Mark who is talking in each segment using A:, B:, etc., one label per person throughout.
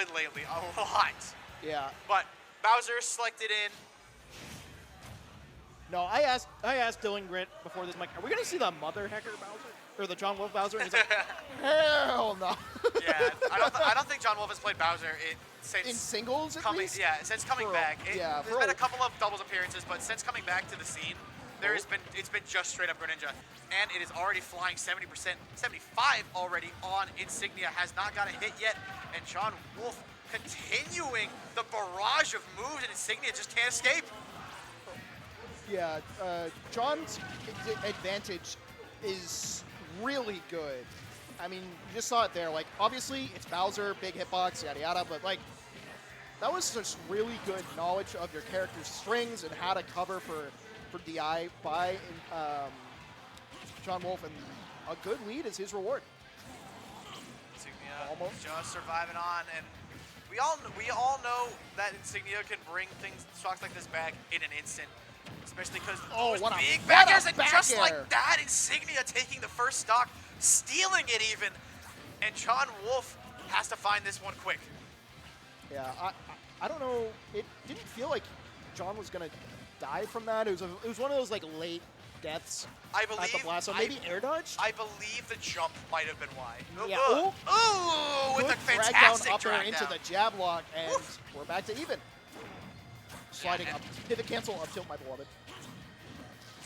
A: mid lately, a lot.
B: Yeah.
A: But Bowser selected in.
B: No, I asked Dylan Grit before this, I'm like, are we going to see the mother hacker Bowser? Or the Jon Wolfe Bowser? And he's like, hell no.
A: Yeah, I don't think Jon Wolfe has played Bowser since
B: in singles at least?
A: Yeah, since coming back. There's been a couple of doubles appearances, but since coming back to the scene, it's been just straight up Greninja. And it is already flying 70%, 75 already on Insignia, has not got a hit yet. And Jon Wolfe continuing the barrage of moves, and Insignia just can't escape.
B: Yeah, Jon's advantage is really good. I mean, you just saw it there. Like, obviously, it's Bowser, big hitbox, yada yada, but like, that was just really good knowledge of your character's strings and how to cover for DI by Jon Wolfe, and a good lead is his reward.
A: Insignia almost just surviving on, and we all know that Insignia can bring stocks like this back in an instant. Especially because those big backers, and just like that, Insignia taking the first stock, stealing it even, and Jon Wolfe has to find this one quick.
B: Yeah, I don't know. It didn't feel like Jon was gonna die from that. It was one of those like late deaths.
A: I believe.
B: At the blast, so maybe air dodge.
A: I believe the jump might have been why.
B: Yeah.
A: Ooh, with a fantastic
B: drag down into the jab lock, and we're back to even. Sliding up, pivot cancel, up tilt, my beloved.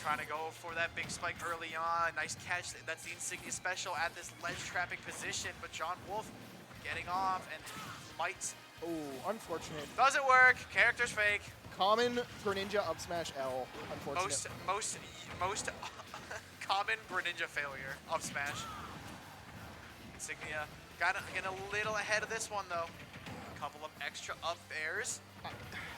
A: Trying to go for that big spike early on. Nice catch. That's the Insignia special at this ledge trapping position, but Jon Wolfe getting off and might.
B: Oh, unfortunate.
A: Doesn't work. Character's fake.
B: Common Greninja up smash L. Unfortunate.
A: Most common Greninja failure up smash. Insignia getting a little ahead of this one though. A couple of extra up airs.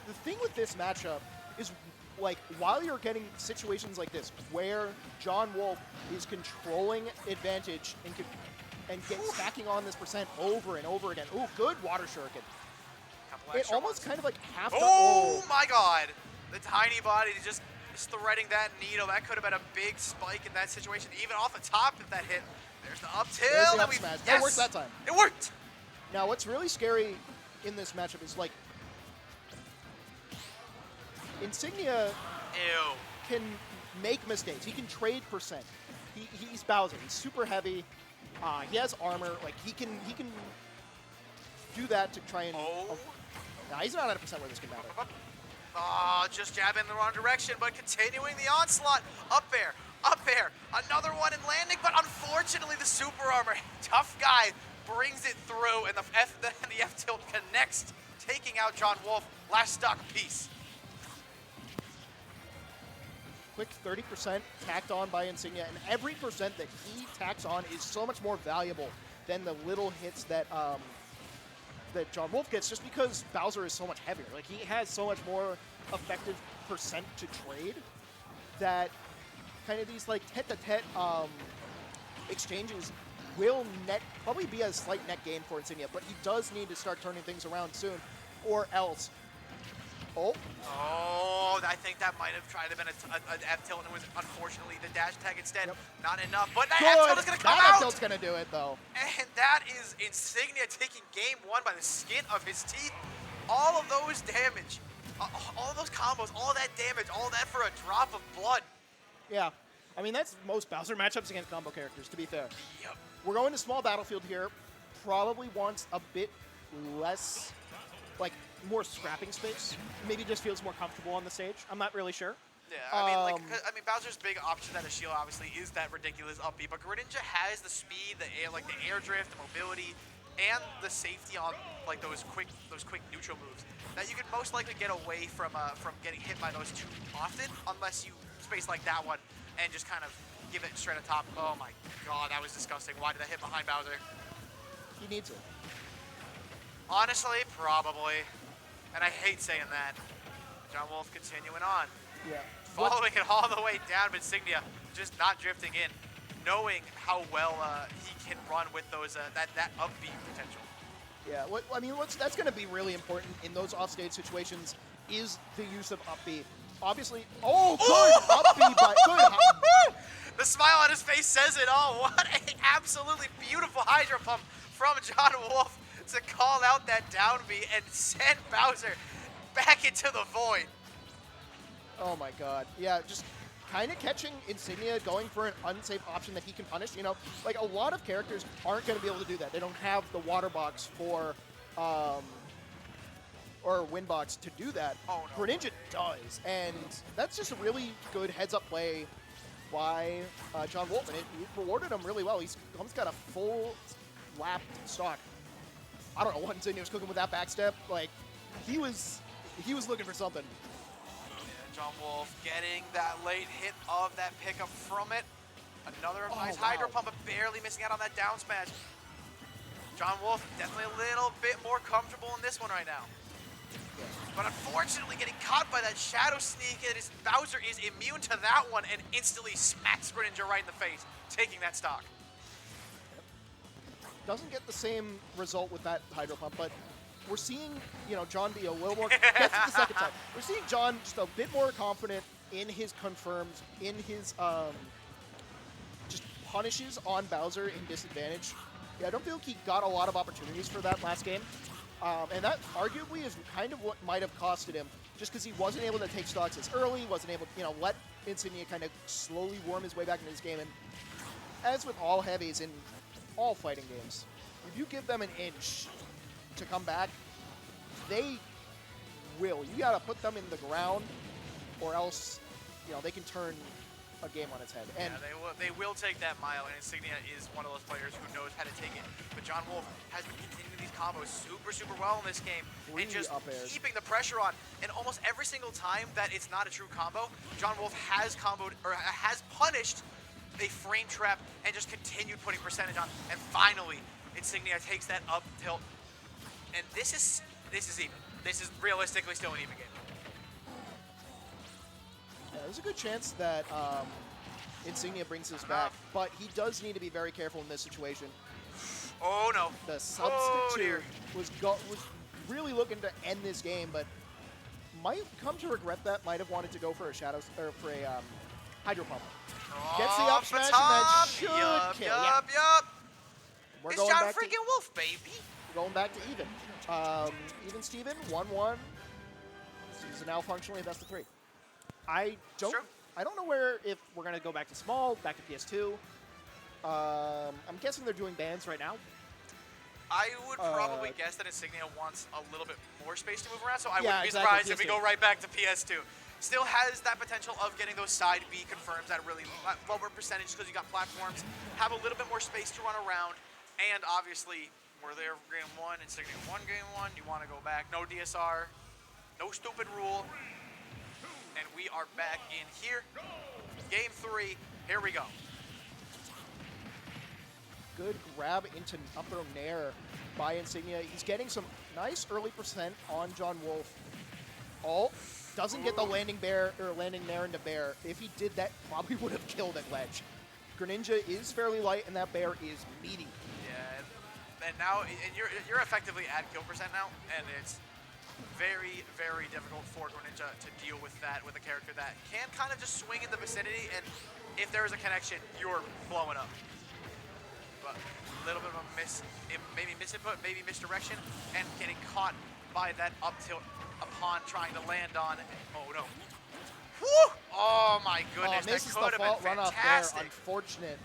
B: The thing with this matchup is, like, while you're getting situations like this where Jon Wolfe is controlling advantage and stacking on this percent over and over again. Ooh, good water shuriken. It almost kind of like half.
A: Oh my God! The tiny body just threading that needle. That could have been a big spike in that situation. Even off the top, if that hit. There's the up tilt.
B: There's the up smash. Yes. That worked that time.
A: It worked.
B: Now, what's really scary in this matchup is like Insignia can make mistakes. He can trade percent. He's Bowser. He's super heavy. He has armor. Like he can do that to try and. Nah, he's not at a percent where this can matter.
A: Just jabbing in the wrong direction, but continuing the onslaught. Up air, another one and landing, but unfortunately the super armor, tough guy, brings it through, and the F tilt connects, taking out Jon Wolfe. Last stock piece.
B: Quick 30% tacked on by Insignia, and every percent that he tacks on is so much more valuable than the little hits that that Jon Wolfe gets, just because Bowser is so much heavier. Like, he has so much more effective percent to trade that kind of these like tete-to-tete exchanges will probably be a slight net gain for Insignia, but he does need to start turning things around soon, or else.
A: I think that might have tried to been an F tilt, and it was unfortunately the dash tag instead. Not enough, but that F tilt is going to come out.
B: That F tilt's going to do it though.
A: And that is Insignia taking game one by the skin of his teeth. All of those damage, all of those combos, all that damage, all that for a drop of blood.
B: Yeah, I mean that's most Bowser matchups against combo characters, to be fair.
A: Yep.
B: We're going to small battlefield here. Probably wants a bit less, like, more scrapping space. Maybe just feels more comfortable on the stage. I'm not really sure.
A: Yeah, I mean, Bowser's big option at a shield obviously is that ridiculous up B, but Greninja has the speed, the air drift, the mobility, and the safety on like those quick neutral moves that you could most likely get away from getting hit by those too often, unless you space like that one and just kind of give it straight on top. Oh my God, that was disgusting. Why did I hit behind Bowser?
B: He needs it.
A: Honestly, probably. And I hate saying that. Jon Wolfe continuing on.
B: Yeah.
A: Following it all the way down, but Insignia just not drifting in, knowing how well he can run with those that up B potential.
B: Yeah, that's going to be really important in those offstage situations is the use of up B. Obviously, good up B, but good.
A: The smile on his face says it all. What an absolutely beautiful Hydro Pump from Jon Wolfe to call out that down B and send Bowser back into the void.
B: Oh my god. Yeah, just kind of catching Insignia going for an unsafe option that he can punish. You know, like a lot of characters aren't going to be able to do that. They don't have the water box for, or wind box to do that.
A: Oh no.
B: Greninja does, and that's just a really good heads-up play by Jon Wolfe, and it rewarded him really well. He's almost got a full lapped stock. I don't know what Insignia was cooking with that backstep. Like, he was looking for something.
A: Jon Wolfe getting that late hit of that pickup from it. Another nice Hydro Pump, but barely missing out on that down smash. Jon Wolfe definitely a little bit more comfortable in this one right now. But unfortunately getting caught by that Shadow Sneak, Bowser is immune to that one and instantly smacks Greninja right in the face, taking that stock.
B: Doesn't get the same result with that Hydro Pump, but we're seeing, you know, Jon be a little more, gets it the second time. We're seeing Jon just a bit more confident in his confirms, in his just punishes on Bowser in disadvantage. Yeah, I don't feel like he got a lot of opportunities for that last game. And that arguably is kind of what might have costed him, just because he wasn't able to take stocks as early, wasn't able to, you know, let Insignia kind of slowly worm his way back into this game. And as with all heavies in all fighting games, if you give them an inch to come back, they will. You got to put them in the ground, or else, you know, they can turn a game on its head. And
A: yeah, they will take that mile, and Insignia is one of those players who knows how to take it. But Jon Wolfe has been continuing these combos super well in this game, and just keeping the pressure on. And almost every single time that it's not a true combo, Jon Wolfe has comboed or has punished a frame trap and just continued putting percentage on. And finally, Insignia takes that up tilt, and this is even. This is realistically still an even game.
B: Yeah, there's a good chance that Insignia brings this back, but he does need to be very careful in this situation.
A: Oh no!
B: The substitute was really looking to end this game, but might come to regret that. Might have wanted to go for a shadow or for a Hydro Pump. Gets the up smash, and that should kill.
A: Yup.
B: We're
A: it's
B: going
A: Jon
B: back
A: freaking Wolfe, baby.
B: We're going back to even. Even Steven, 1-1. This is now functionally best of 3. I don't know if we're gonna go back to small, back to PS2. I'm guessing they're doing bans right now.
A: I would probably guess that Insignia wants a little bit more space to move around, so I wouldn't be
B: exactly,
A: surprised if we go right back to PS2. Still has that potential of getting those side B confirms at really lower percentage because you got platforms, have a little bit more space to run around, and obviously we're there for game 1, Insignia won game 1. You want to go back? No DSR, no stupid rule. And we are back in here. Game 3, here we go.
B: Good grab into up throw nair by Insignia. He's getting some nice early percent on Jon Wolfe. Doesn't get the landing nair into bear. If he did that, probably would have killed at ledge. Greninja is fairly light, and that bear is meaty.
A: Yeah, and now you're effectively at kill percent now, and it's very difficult for Greninja to deal with that with a character that can kind of just swing in the vicinity, and if there is a connection, you're blowing up. But a little bit of a maybe misinput, maybe misdirection, and getting caught by that up tilt upon trying to land on. Oh no! Woo! Oh my goodness, that could have been fantastic.
B: Unfortunate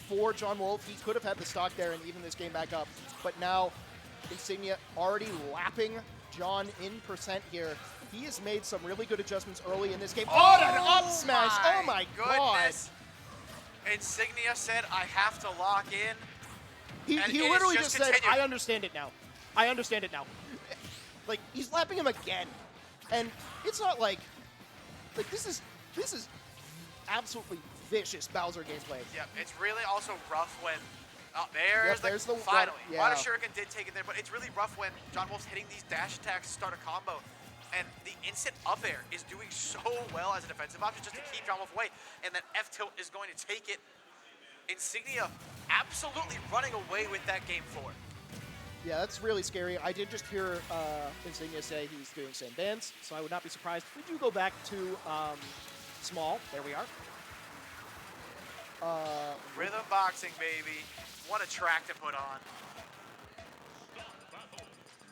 B: for Jon Wolfe. He could have had the stock there and even this game back up, but now Insignia already lapping Jon in percent here. He has made some really good adjustments early in this game. Oh, an up smash! Oh my goodness!
A: Insignia said, "I have to lock in."
B: He literally just said, "I understand it now. I understand it now." Like, he's lapping him again, and it's not like this is absolutely vicious Bowser gameplay.
A: Yep, it's really also rough when there's the finally. Water Shuriken did take it there, but it's really rough when Jon Wolfe's hitting these dash attacks to start a combo, and the instant up air is doing so well as a defensive option just to keep Jon Wolfe away, and that F tilt is going to take it. Insignia absolutely running away with that game 4.
B: Yeah, that's really scary. I did just hear Insignia say he's doing same bans, so I would not be surprised if we do go back to small. There we are.
A: Rhythm boxing, baby. What a track to put on.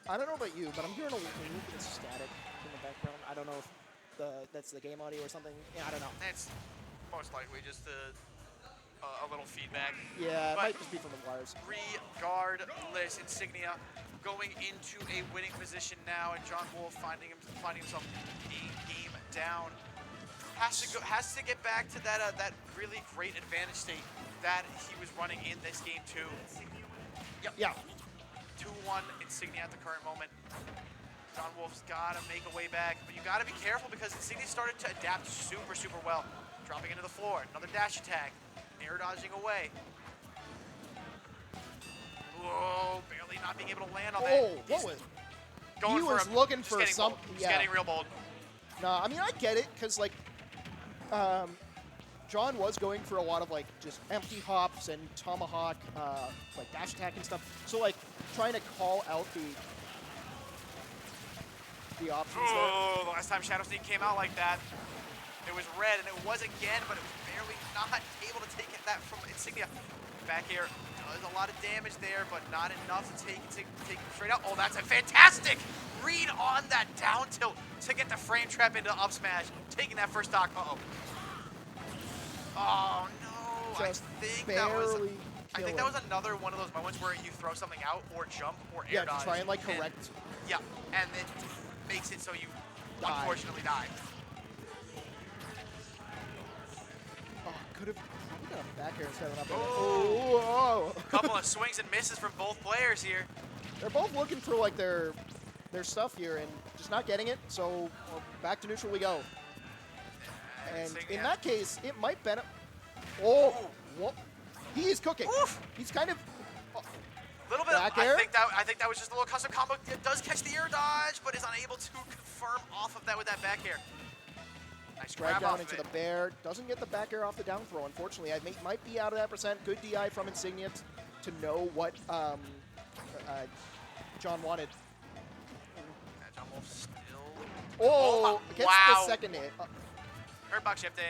B: I don't know about you, but I'm hearing a little bit of static in the background. I don't know if that's the game audio or something. Yeah, I don't know.
A: It's most likely just a little feedback.
B: Yeah, it
A: But
B: might just be from the wires.
A: regardless, Insignia going into a winning position now, and Jon Wolfe finding himself being game down. Has to get back to that really great advantage state that he was running in this game too. Yep.
B: Yeah.
A: 2-1 Insignia at the current moment. Jon Wolfe's got to make a way back, but you got to be careful because Insignia started to adapt super, super well. Dropping into the floor, another dash attack, air dodging away. Whoa, barely not being able to land on that.
B: Oh, what was?
A: Going
B: He
A: for
B: was
A: him.
B: looking
A: Just
B: for
A: getting
B: something.
A: bold.
B: Yeah.
A: Just getting real bold.
B: No, I mean, I get it, because, like, Jon was going for a lot of, like, just empty hops and tomahawk, like, dash attack and stuff. So, like, trying to call out the options there.
A: Oh, the last time Shadow Sneak came out like that, it was red, and it was again, but it was barely not able to take that from Insignia. Back air does a lot of damage there, but not enough to take him straight out. Oh, that's a fantastic read on that down tilt to get the frame trap into up smash, taking that first stock. Uh-oh. Oh, no.
B: Just
A: I think that was
B: killing.
A: another one of those moments where you throw something out or jump or air
B: Yeah,
A: dodge.
B: to try and, like,
A: and-
B: correct.
A: Yeah, and it makes it so you
B: Die.
A: unfortunately die.
B: Oh, could have done a back air instead of an up air.
A: Oh.
B: Oh.
A: Couple of swings and misses from both players here.
B: They're both looking for, like, their stuff here and just not getting it, so well, back to neutral we go. And
A: Insignia.
B: in that case, it might benefit. Oh,
A: Ooh.
B: whoa. He is cooking.
A: Oof.
B: He's kind of.
A: Little bit.
B: Back air?
A: I think that was just a little custom combo. It does catch the air dodge, but is unable to confirm off of that with that back air. Nice
B: Drag
A: grab
B: down
A: off
B: into
A: of
B: the
A: it.
B: bear. Doesn't get the back air off the down throw, unfortunately. I might be out of that percent. Good DI from Insignia to know what Jon wanted.
A: Yeah, Jon Wolfe still.
B: Oh,
A: my-
B: gets
A: wow.
B: the second hit.
A: Hurt box shifting.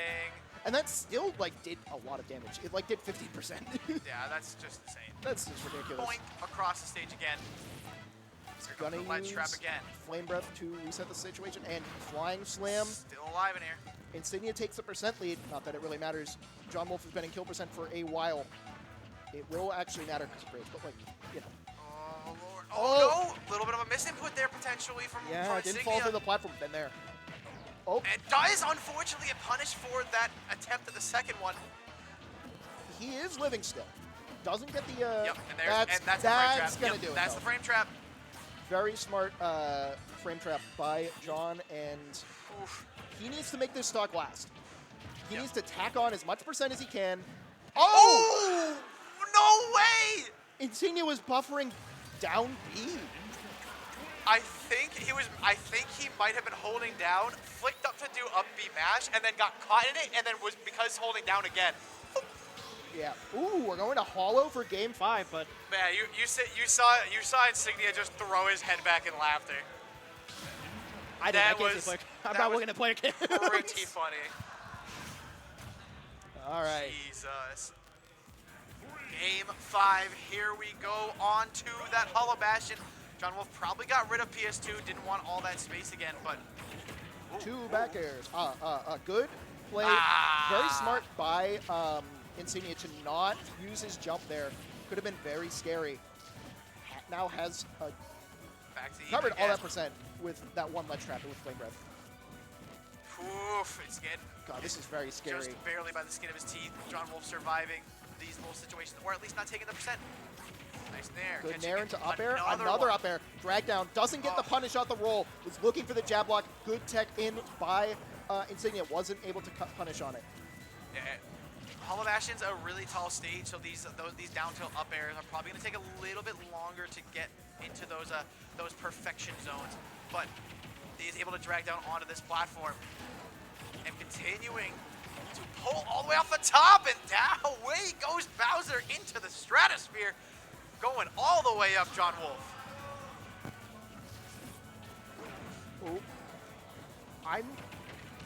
B: And that still, like, did a lot of damage. It, like, did 15%.
A: Yeah, that's just insane.
B: That's just ridiculous.
A: Point across the stage again. Here comes
B: Gonna
A: the ledge trap
B: use
A: again.
B: Flame Breath to reset the situation, and Flying Slam.
A: Still alive in here.
B: Insignia takes the percent lead. Not that it really matters. Jon Wolfe has been in kill percent for a while. It will actually matter because of Rage, but, like, you know.
A: Oh, Lord. Oh, no! A little bit of a misinput there, potentially, from
B: Yeah,
A: from
B: it didn't
A: Insignia.
B: fall through the platform. Been there. Oh,
A: And does, unfortunately, get punished for that attempt at the second one.
B: he is living still. Doesn't get the.
A: Yep, and that's the frame trap.
B: gonna
A: Yep,
B: do it.
A: That's
B: though.
A: the frame trap.
B: Very smart frame trap by Jon, and
A: Oof.
B: he needs to make this stock last. He
A: Yep.
B: needs to tack on as much percent as he can.
A: Oh! No way!
B: Insignia was buffering down B.
A: I think he might have been holding down, flicked up to do up B mash, and then got caught in it, and then was because holding down again.
B: Yeah. Ooh, we're going to Hollow for Game 5, but
A: Man, you saw Insignia just throw his head back in laughter.
B: I
A: That
B: can't
A: was-
B: play. I'm
A: that
B: not
A: was
B: looking to play again.
A: Pretty funny.
B: All right.
A: Jesus. Game 5, here we go on to that Hollow Bastion. Jon Wolfe probably got rid of PS2, didn't want all that space again, but... Ooh,
B: Two
A: ooh.
B: back airs. Good play.
A: Ah.
B: Very smart by Insignia to not use his jump there. Could have been very scary. Now has
A: Back to
B: covered
A: even
B: all that
A: again.
B: percent with that one ledge trap with Flame Breath.
A: Oof, it's getting
B: God, this is very scary.
A: just barely by the skin of his teeth. Jon Wolfe surviving these little situations, or at least not taking the percent. Nice nair.
B: Good
A: catching
B: nair
A: it.
B: into up air.
A: Another one.
B: up air. Drag down. Doesn't get the
A: Oh.
B: punish out the roll. Was looking for the jab block. Good tech in by Insignia. Wasn't able to cut punish on it.
A: Yeah. Hollow Bastion's a really tall stage, so these down tilt up airs are probably going to take a little bit longer to get into those perfection zones. But he is able to drag down onto this platform and continuing to pull all the way off the top, and down away goes Bowser into the stratosphere, going all the way up Jon Wolfe.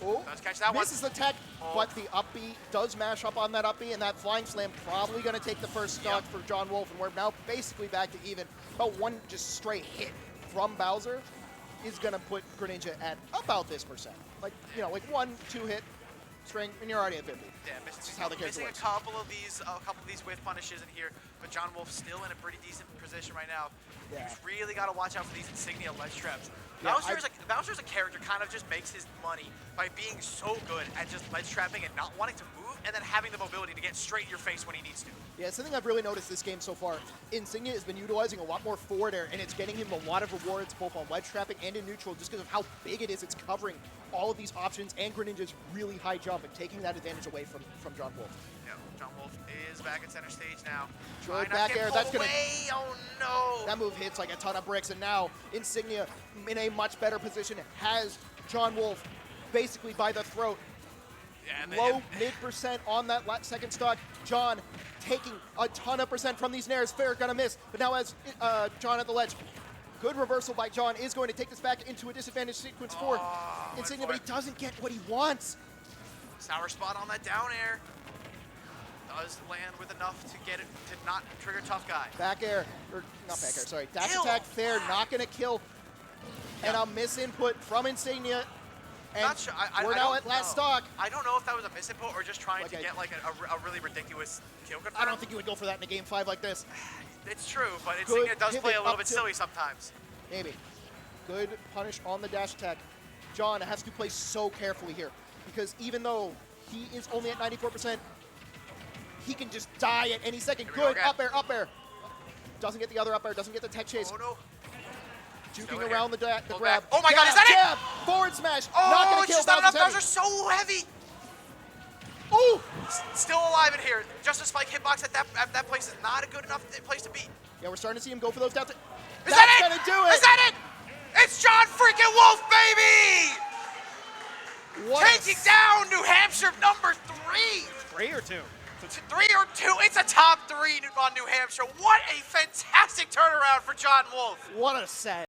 A: Does catch that one.
B: Misses the tech,
A: Oh.
B: but the up B does mash up on that up B, and that flying slam probably going to take the first stock
A: Yep.
B: for Jon Wolfe, and we're now basically back to even. About one just straight hit from Bowser is going to put Greninja at about this percent. Like, you know, like 1-2 hit string, and you're already at 50.
A: Yeah,
B: how the character
A: missing
B: works.
A: a couple of these whiff punishes in here, but Jon Wolfe still in a pretty decent position right now.
B: Yeah.
A: He's really got to watch out for these Insignia ledge traps.
B: Yeah,
A: Bowser's a character kind of just makes his money by being so good at just ledge trapping and not wanting to move, and then having the mobility to get straight in your face when he needs to.
B: Yeah, something I've really noticed this game so far, Insignia has been utilizing a lot more forward air, and it's getting him a lot of rewards both on ledge trapping and in neutral just because of how big it is. It's covering all of these options, and Greninja's really high jump and taking that advantage away from Jon Wolfe.
A: Yeah, Jon Wolfe is back at center stage now.
B: Good back air, that's gonna...
A: Oh no!
B: That move hits like a ton of bricks, and now Insignia in a much better position has Jon Wolfe basically by the throat.
A: Yeah,
B: Low mid% on that second stock. Jon taking a ton of percent from these nairs. Fair gonna miss, but now as Jon at the ledge. Good reversal by Jon is going to take this back into a disadvantage sequence for Insignia, but he doesn't get what he wants.
A: Sour spot on that down air. Does land with enough to get it to not trigger tough guy.
B: Back air, or not back air, sorry. Dash
A: Still.
B: attack fair, not gonna kill. And a misinput from Insignia. And
A: Not sure.
B: we're now at last stock.
A: I don't know if that was a misinput or just trying
B: Like
A: to get like a really ridiculous kill confirm.
B: I don't think you would go for that in a game 5 like this.
A: It's true, but
B: Good
A: Insignia does play a
B: pivot
A: little
B: up
A: bit
B: to-
A: silly sometimes.
B: Maybe. Good punish on the dash attack. Jon has to play so carefully here because even though he is only at 94%, he can just die at any second.
A: Here we go
B: Good
A: again.
B: up air. Doesn't get the other up air, doesn't get the tech chase.
A: Oh no.
B: Juking
A: Still
B: around the
A: Pull
B: grab.
A: back. Oh my God, is that
B: jab, forward smash.
A: Oh,
B: not gonna
A: it's
B: kill
A: just not enough.
B: Bowser's heavy.
A: Bowser's so heavy.
B: Ooh!
A: Still alive in here. Just a spike hitbox at that place is not a good enough place to beat.
B: Yeah, we're starting to see him go for those down.
A: Is
B: That's
A: that it?
B: gonna do it.
A: Is that it? It's Jon freaking Wolfe, baby!
B: What
A: Taking down New Hampshire number 3.
C: 3 or 2?
A: 3 or 2. It's a top 3 on New Hampshire. What a fantastic turnaround for Jon Wolfe.
B: What a set.